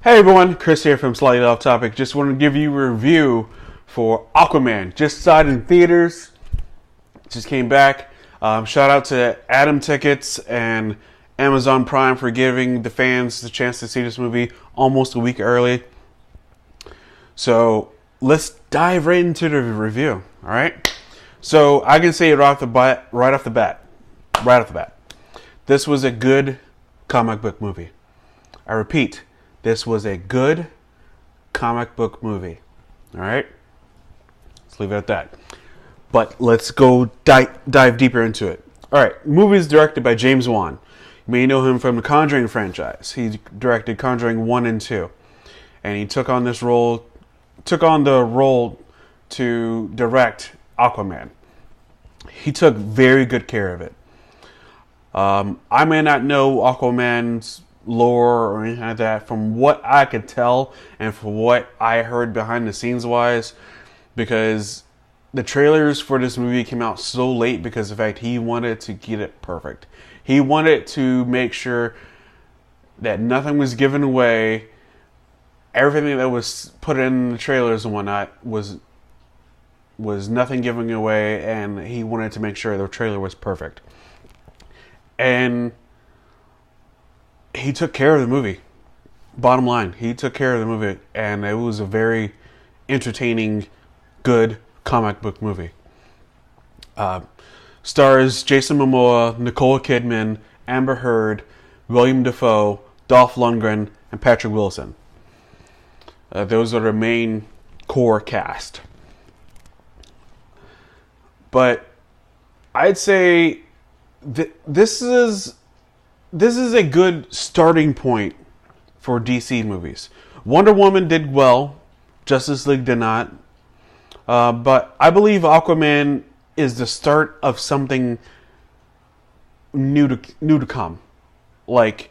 Hey everyone, Chris here from Slightly Off Topic. Just want to give you a review for Aquaman. Just saw it in theaters. Just came back. Shout out to Adam Tickets and Amazon Prime for giving the fans the chance to see this movie almost a week early. So let's dive right into the review. All right. So I can say it right off the bat. This was a good comic book movie. I repeat. This was a good comic book movie. All right? Let's leave it at that. But let's go dive deeper into it. All right. Movie is directed by James Wan. You may know him from the Conjuring franchise. He directed Conjuring 1 and 2. And he took on the role to direct Aquaman. He took very good care of it. I may not know Aquaman's lore or anything like that. From what I could tell and from what I heard behind the scenes wise, because the trailers for this movie came out so late because of the fact he wanted to get it perfect. He wanted to make sure that nothing was given away. Everything that was put in the trailers and whatnot was nothing giving away, and he wanted to make sure the trailer was perfect. And he took care of the movie. Bottom line, he took care of the movie, and it was a very entertaining, good comic book movie. Stars Jason Momoa, Nicole Kidman, Amber Heard, William Dafoe, Dolph Lundgren, and Patrick Wilson. Those are the main core cast. But I'd say this is a good starting point for DC movies. Wonder Woman did well. Justice League did not. But I believe Aquaman is the start of something new to come. Like,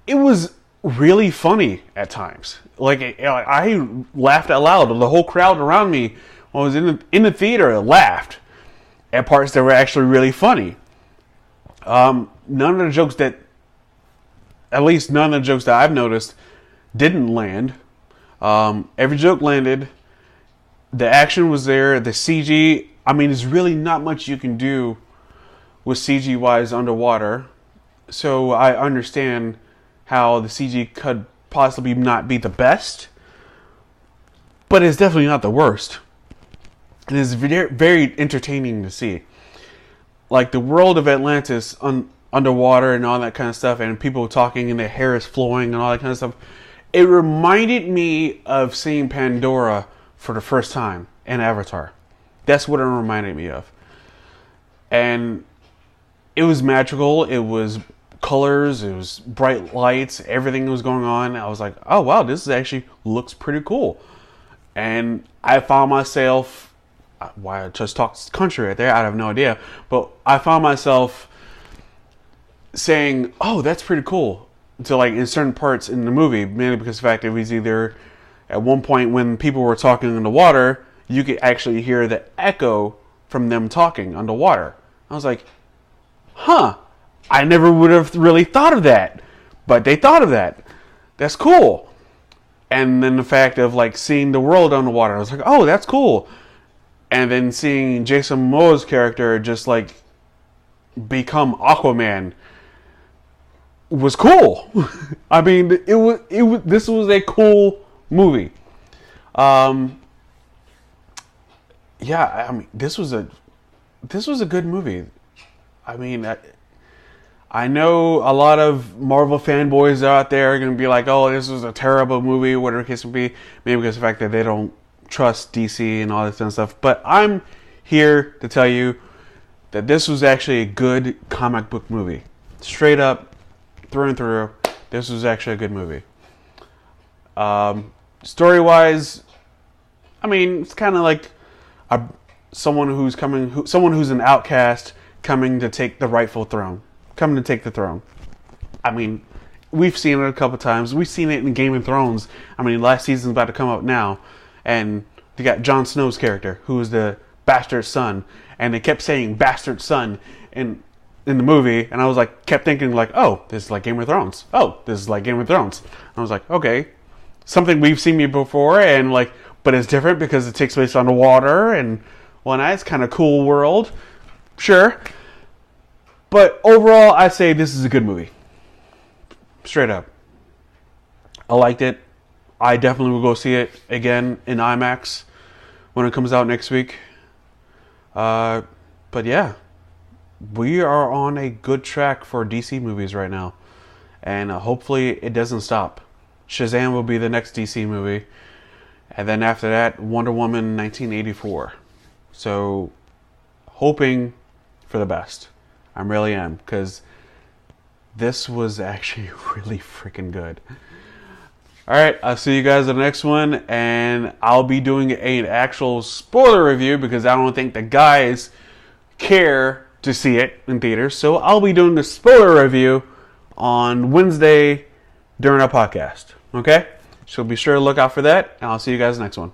it was really funny at times. Like, I laughed out loud. The whole crowd around me when I was in the theater laughed at parts that were actually really funny. None of the jokes that I've noticed didn't land. Every joke landed. The action was there. The CG, there's really not much you can do with CG wise underwater. So I understand how the CG could possibly not be the best, but it's definitely not the worst. It is very, very entertaining to see. Like the world of Atlantis underwater and all that kind of stuff, and people talking and their hair is flowing and all that kind of stuff. It reminded me of seeing Pandora for the first time in Avatar. That's what it reminded me of. And it was magical. It was colors. It was bright lights. Everything was going on. I was like, oh wow, this actually looks pretty cool. And I found myself, why I just talked country right there, I have no idea. But I found myself saying, oh, that's pretty cool. To like in certain parts in the movie, mainly because of the fact it was either at one point when people were talking underwater, you could actually hear the echo from them talking underwater. I was like, huh, I never would have really thought of that. But they thought of that. That's cool. And then the fact of like seeing the world underwater, I was like, oh, that's cool. And then seeing Jason Momoa's character just like become Aquaman was cool. This was a cool movie. This was a good movie. I know a lot of Marvel fanboys out there are going to be like, oh, this was a terrible movie, whatever the case may be. Maybe because of the fact that they don't trust DC and all this kind of stuff. But I'm here to tell you that this was actually a good comic book movie. Straight up, through and through, this was actually a good movie. Story-wise, it's kind of like someone who's an outcast coming to take the rightful throne. Coming to take the throne. We've seen it a couple times. We've seen it in Game of Thrones. Last season's about to come out now. And they got Jon Snow's character, who is the bastard son. And they kept saying bastard son. And in the movie, and I was like, kept thinking like, oh, this is like Game of Thrones. Oh, this is like Game of Thrones. I was like, okay, something we've seen before, and like, but it's different because it takes place on the water, and well, it's kind of cool world, sure. But overall, I say this is a good movie. Straight up, I liked it. I definitely will go see it again in IMAX when it comes out next week. But yeah, we are on a good track for DC movies right now. And hopefully it doesn't stop. Shazam will be the next DC movie. And then after that, Wonder Woman 1984. So, hoping for the best. I really am. Because this was actually really freaking good. Alright, I'll see you guys in the next one, and I'll be doing an actual spoiler review because I don't think the guys care to see it in theaters. So I'll be doing the spoiler review on Wednesday during our podcast. Okay? So be sure to look out for that, and I'll see you guys next one.